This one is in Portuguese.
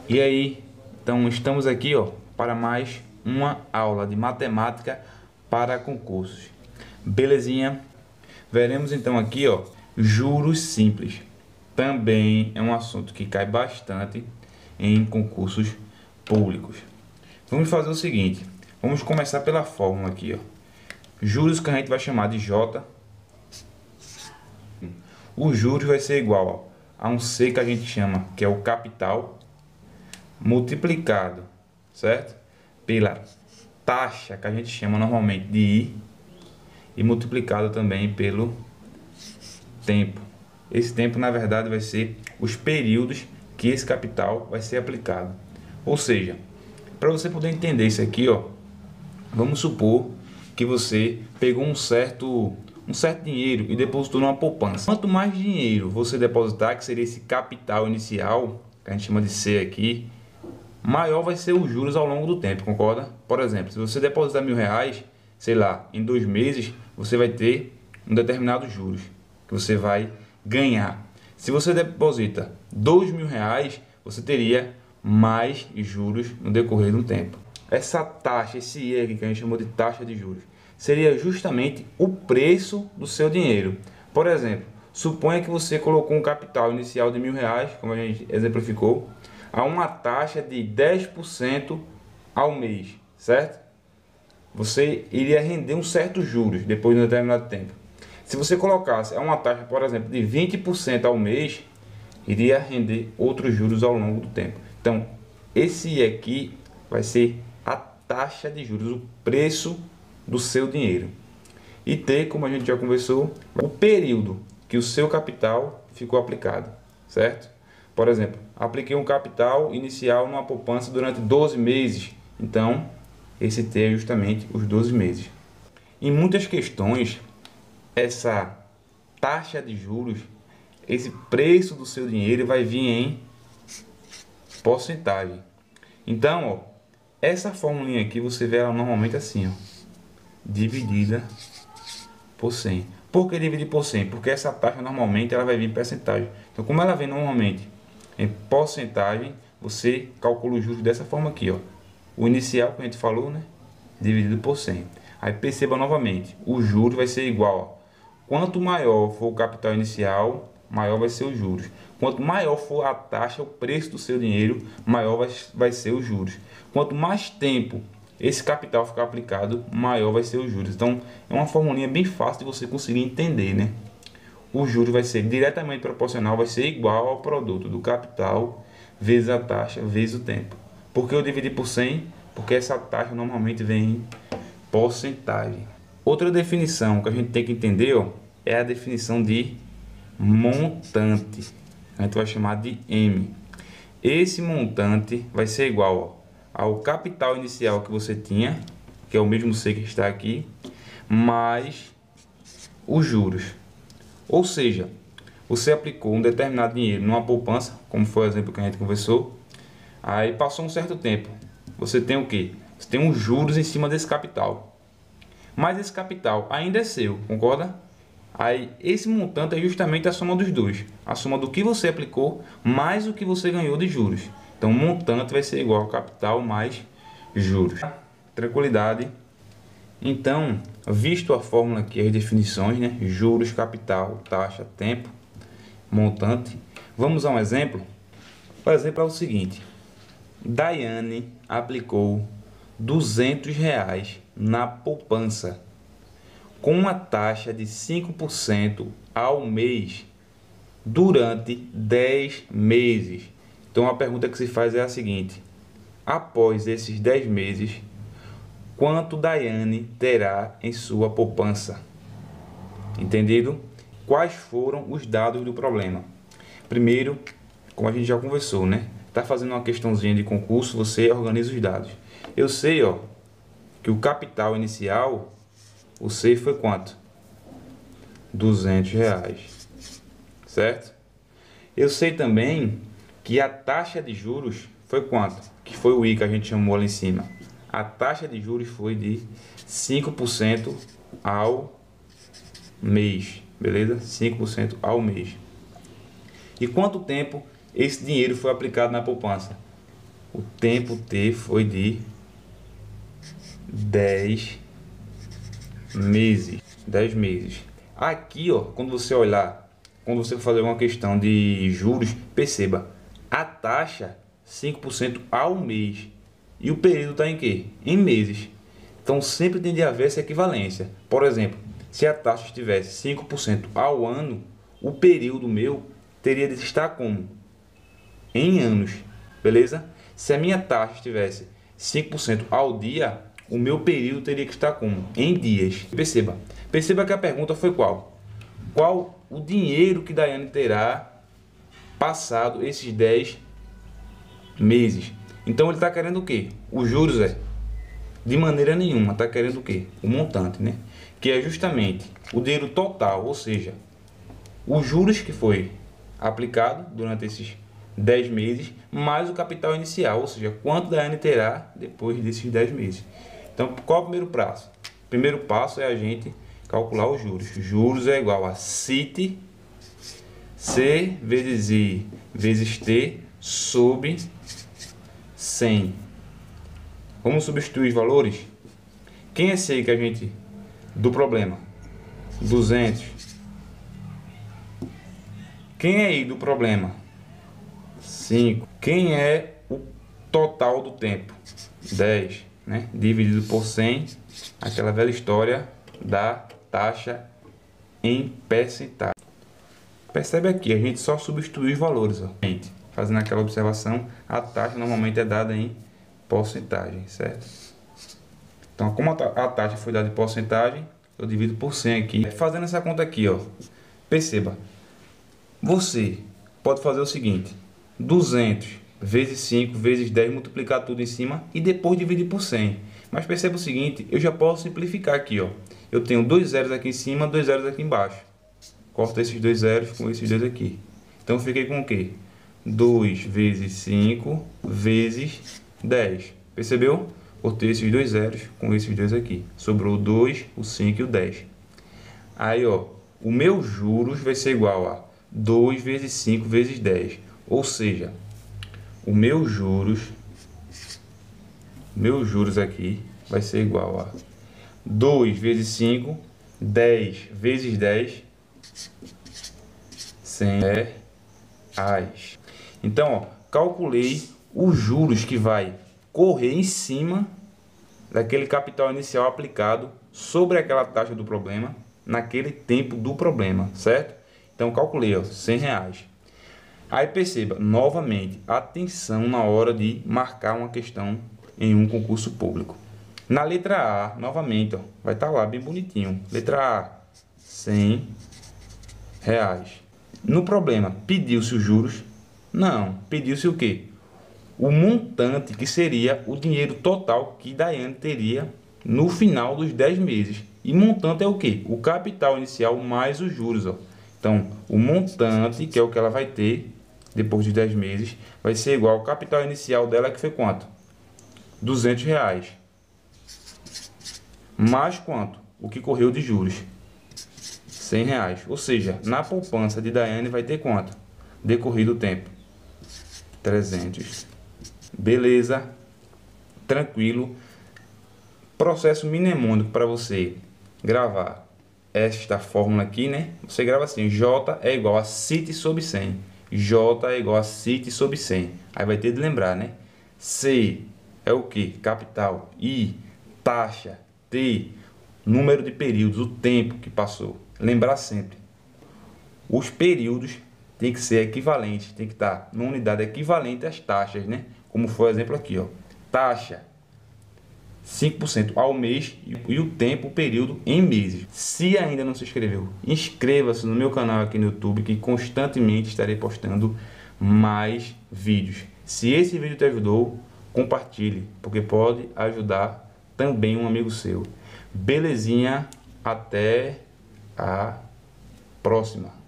E aí, então estamos aqui, ó, para mais uma aula de matemática para concursos. Belezinha? Veremos então aqui, ó, juros simples. Também é um assunto que cai bastante em concursos públicos. Vamos fazer o seguinte, vamos começar pela fórmula aqui, ó. Juros que a gente vai chamar de J. O juros vai ser igual, ó, a um C que a gente chama, que é o capital, multiplicado, certo? Pela taxa que a gente chama normalmente de I e multiplicado também pelo tempo. Esse tempo, na verdade, vai ser os períodos que esse capital vai ser aplicado. Ou seja, para você poder entender isso aqui, ó, vamos supor que você pegou um certo dinheiro e depositou numa poupança. Quanto mais dinheiro você depositar, que seria esse capital inicial, que a gente chama de C aqui, maior vai ser os juros ao longo do tempo, concorda? Por exemplo, se você depositar R$ 1.000, sei lá, em 2 meses, você vai ter um determinado juros que você vai ganhar. Se você deposita R$ 2.000, você teria mais juros no decorrer do tempo. Essa taxa, esse I aqui que a gente chamou de taxa de juros, seria justamente o preço do seu dinheiro. Por exemplo, suponha que você colocou um capital inicial de R$ 1.000, como a gente exemplificou, a uma taxa de 10% ao mês, certo? Você iria render um certo juros depois de um determinado tempo. Se você colocasse a uma taxa, por exemplo, de 20% ao mês, iria render outros juros ao longo do tempo. Então, esse aqui vai ser a taxa de juros, o preço do seu dinheiro. E T, como a gente já conversou, o período que o seu capital ficou aplicado, certo? Por exemplo, apliquei um capital inicial numa poupança durante 12 meses. Então, esse T é justamente os 12 meses. Em muitas questões, essa taxa de juros, esse preço do seu dinheiro vai vir em porcentagem. Então, ó, essa formulinha aqui você vê ela normalmente assim, ó, dividida por 100. Por que dividir por 100? Porque essa taxa normalmente ela vai vir em percentagem. Então, como ela vem normalmente em porcentagem, você calcula os juros dessa forma aqui, ó. O inicial que a gente falou, né, dividido por 100. Aí perceba novamente, o juros vai ser igual, ó, quanto maior for o capital inicial, maior vai ser os juros. Quanto maior for a taxa, o preço do seu dinheiro, maior vai ser os juros. Quanto mais tempo esse capital ficar aplicado, maior vai ser os juros. Então, é uma formulinha bem fácil de você conseguir entender, né? O juros vai ser diretamente proporcional, vai ser igual ao produto do capital vezes a taxa vezes o tempo. Por que eu dividi por 100? Porque essa taxa normalmente vem em porcentagem. Outra definição que a gente tem que entender, ó, é a definição de montante. A gente vai chamar de M. Esse montante vai ser igual, ó, ao capital inicial que você tinha, que é o mesmo C que está aqui, mais os juros. Ou seja, você aplicou um determinado dinheiro numa poupança, como foi o exemplo que a gente conversou, aí passou um certo tempo. Você tem o quê? Você tem uns juros em cima desse capital. Mas esse capital ainda é seu, concorda? Aí esse montante é justamente a soma dos dois. A soma do que você aplicou mais o que você ganhou de juros. Então o montante vai ser igual ao capital mais juros. Tranquilidade. Então, visto a fórmula aqui, as definições, né? Juros, capital, taxa, tempo, montante. Vamos a um exemplo? O exemplo é o seguinte. Daiane aplicou R$ 200 na poupança com uma taxa de 5% ao mês durante 10 meses. Então a pergunta que se faz é a seguinte: após esses 10 meses, quanto Daiane terá em sua poupança? Entendido? Quais foram os dados do problema? Primeiro, como a gente já conversou, né? Tá fazendo uma questãozinha de concurso, você organiza os dados. Eu sei, ó, que o capital inicial, o C foi quanto? R$ 200, certo? Eu sei também que a taxa de juros foi quanto? Que foi o I que a gente chamou ali em cima. A taxa de juros foi de 5% ao mês, beleza? 5% ao mês. E quanto tempo esse dinheiro foi aplicado na poupança? O tempo T foi de 10 meses. 10 meses. Aqui, ó, quando você olhar, quando você for fazer uma questão de juros, perceba, a taxa 5% ao mês. E o período está em quê? Em meses. Então sempre tem de haver essa equivalência. Por exemplo, se a taxa estivesse 5% ao ano, o período meu teria de estar como? Em anos, beleza? Se a minha taxa estivesse 5% ao dia, o meu período teria que estar como? Em dias. Perceba que a pergunta foi qual? Qual o dinheiro que Daiane terá passado esses 10 meses? Então ele está querendo o quê? Os juros de maneira nenhuma, está querendo o quê? O montante, né? Que é justamente o dinheiro total, ou seja, os juros que foi aplicado durante esses 10 meses, mais o capital inicial, ou seja, quanto Daiane terá depois desses 10 meses. Então, qual é o primeiro passo? O primeiro passo é a gente calcular os juros. Juros é igual a CIT, C vezes I vezes T sobre 100. Vamos substituir os valores? Quem é esse aí que a gente... do problema? 200. Quem é aí do problema? 5. Quem é o total do tempo? 10, né? Dividido por 100, aquela velha história da taxa em percentagem. Percebe aqui, a gente só substitui os valores, ó. Fazendo aquela observação, a taxa normalmente é dada em porcentagem, certo? Então, como a taxa foi dada em porcentagem, eu divido por 100 aqui. Fazendo essa conta aqui, ó, perceba, você pode fazer o seguinte: 200 vezes 5 vezes 10, multiplicar tudo em cima e depois dividir por 100. Mas perceba o seguinte, eu já posso simplificar aqui, ó. Eu tenho 2 zeros aqui em cima, 2 zeros aqui embaixo. Corto esses 2 zeros com esses 2 aqui. Então eu fiquei com o quê? 2 vezes 5 vezes 10. Percebeu? Cortei esses 2 zeros com esses 2 aqui. Sobrou o 2, o 5 e o 10. Aí, ó, o meu juros vai ser igual a 2 vezes 5 vezes 10. Ou seja, o meu juros aqui vai ser igual a 2 vezes 5, 10 vezes 10, 100 reais. Então, ó, calculei os juros que vai correr em cima daquele capital inicial aplicado sobre aquela taxa do problema naquele tempo do problema, certo? Então calculei, ó, 100 reais. Aí perceba, novamente, atenção na hora de marcar uma questão em um concurso público. Na letra A, novamente, ó, vai estar lá bem bonitinho. Letra A, 100 reais. No problema, pediu-se os juros? Não, pediu-se o quê? O montante, que seria o dinheiro total que Daiane teria no final dos 10 meses. E montante é o quê? O capital inicial mais os juros, ó. Então, o montante, que é o que ela vai ter depois de 10 meses, vai ser igual ao capital inicial dela, que foi quanto? 200 reais. Mais quanto? O que correu de juros? 100 reais. Ou seja, na poupança de Daiane vai ter quanto? Decorrido o tempo? 300. Beleza. Tranquilo. Processo mnemônico para você gravar esta fórmula aqui, né? Você grava assim: J é igual a CIT sobre 100. J é igual a CIT sobre 100. Aí vai ter de lembrar, né? C é o que? Capital. I, taxa. T, número de períodos, o tempo que passou. Lembrar sempre. Os períodos tem que ser equivalentes, tem que estar numa unidade equivalente às taxas, né? Como foi o exemplo aqui, ó. Taxa 5% ao mês e o tempo, o período em meses. Se ainda não se inscreveu, inscreva-se no meu canal aqui no YouTube, que constantemente estarei postando mais vídeos. Se esse vídeo te ajudou, compartilhe, porque pode ajudar também um amigo seu. Belezinha, até a próxima.